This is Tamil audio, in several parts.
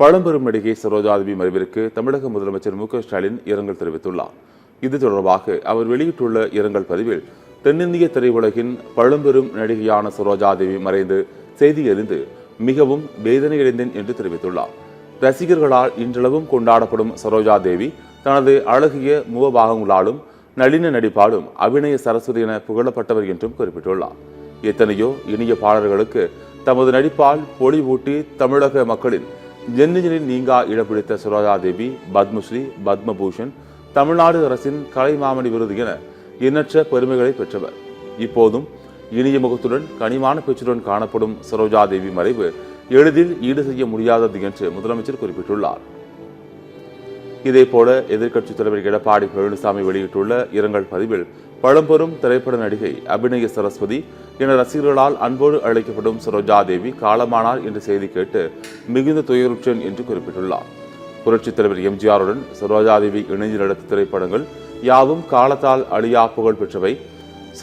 பழம்பெரும் நடிகை சரோஜாதேவி மறைவிற்கு தமிழக முதலமைச்சர் மு.க.ஸ்டாலின் இரங்கல் தெரிவித்துள்ளார். இது தொடர்பாக அவர் வெளியிட்டுள்ள இரங்கல் பதிவில், தென்னிந்திய திரையுலகின் பழம்பெரும் நடிகையான சரோஜாதேவி மறைந்து செய்தி அறிந்து மிகவும் வேதனையடைந்தேன் என்று தெரிவித்துள்ளார். ரசிகர்களால் இன்றளவும் கொண்டாடப்படும் சரோஜாதேவி தனது அழகிய முகபாகங்களாலும் நளின நடிப்பாலும் அபிநய சரஸ்வதி என புகழப்பட்டவர் என்றும் குறிப்பிட்டுள்ளார். எத்தனையோ இனிய பாடல்களுக்கு தமது நடிப்பால் பொலிவூட்டி தமிழக மக்களின் ஜென்னிஜனில் நீங்கா இடம் பிடித்த சரோஜாதேவி பத்மஸ்ரீ, பத்மபூஷன், தமிழ்நாடு அரசின் கலைமாமணி விருது என எண்ணற்ற பெருமைகளை பெற்றவர். இப்போதும் இனிய முகத்துடன் கனிமான பேச்சுடன் காணப்படும் சரோஜாதேவி மறைவு எளிதில் ஈடு செய்ய முடியாதது என்று முதலமைச்சர் குறிப்பிட்டுள்ளார். இதேபோல எதிர்க்கட்சித் தலைவர் எடப்பாடி பழனிசாமி வெளியிட்டுள்ள இரங்கல் பதிவில், பழம்பெரும் திரைப்பட நடிகை அபிநய சரஸ்வதி என ரசிகர்களால் அன்போடு அழைக்கப்படும் சரோஜாதேவி காலமானார் என்ற செய்தி கேட்டு மிகுந்த துயருற்றேன் என்று குறிப்பிட்டுள்ளார். புரட்சித் தலைவர் எம்ஜிஆருடன் சரோஜாதேவி இணைந்து நடித்த திரைப்படங்கள் யாவும் காலத்தால் அழியா புகழ் பெற்றவை.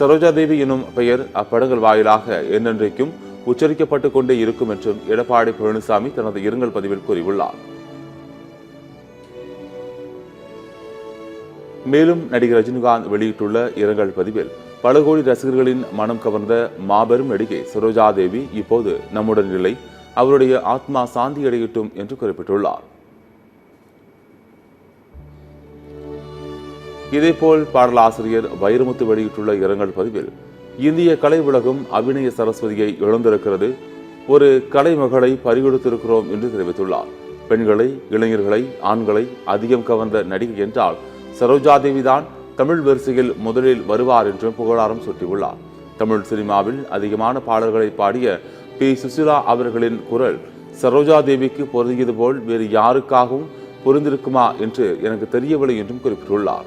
சரோஜாதேவி எனும் பெயர் அப்படங்கள் வாயிலாக என்னென்றைக்கும் உச்சரிக்கப்பட்டுக் கொண்டே இருக்கும் என்றும் எடப்பாடி பழனிசாமி தனது இரங்கல் பதிவில் கூறியுள்ளார். மேலும் நடிகர் ரஜினிகாந்த் வெளியிட்டுள்ள இரங்கல் பதிவில், பல கோடி ரசிகர்களின் மனம் கவர்ந்த மாபெரும் நடிகை சரோஜாதேவி இப்போது நம்முடன் இல்லை, அவருடைய ஆத்மா சாந்தி அடையட்டும் என்று குறிப்பிட்டுள்ளார். இதேபோல் பாடலாசிரியர் வைரமுத்து வெளியிட்டுள்ள இரங்கல் பதிவில், இந்திய கலை உலகம் அபிநய சரஸ்வதியை இழந்திருக்கிறது, ஒரு கலைமகளை பறிகொடுத்திருக்கிறோம் என்று தெரிவித்துள்ளார். பெண்களை, இளைஞர்களை, ஆண்களை அதிகம் கவர்ந்த நடிகை என்றால் சரோஜாதேவி தான் தமிழ் வரிசையில் முதலில் வருவார் என்றும் புகழாரம் சூட்டியுள்ளார். தமிழ் சினிமாவில் அதிகமான பாடல்களை பாடிய பி. சுசிலா அவர்களின் குரல் சரோஜாதேவிக்கு பொருந்தியது போல் வேறு யாருக்காகவும் பொருந்திருக்குமா என்று எனக்கு தெரியவில்லை என்றும் குறிப்பிட்டுள்ளார்.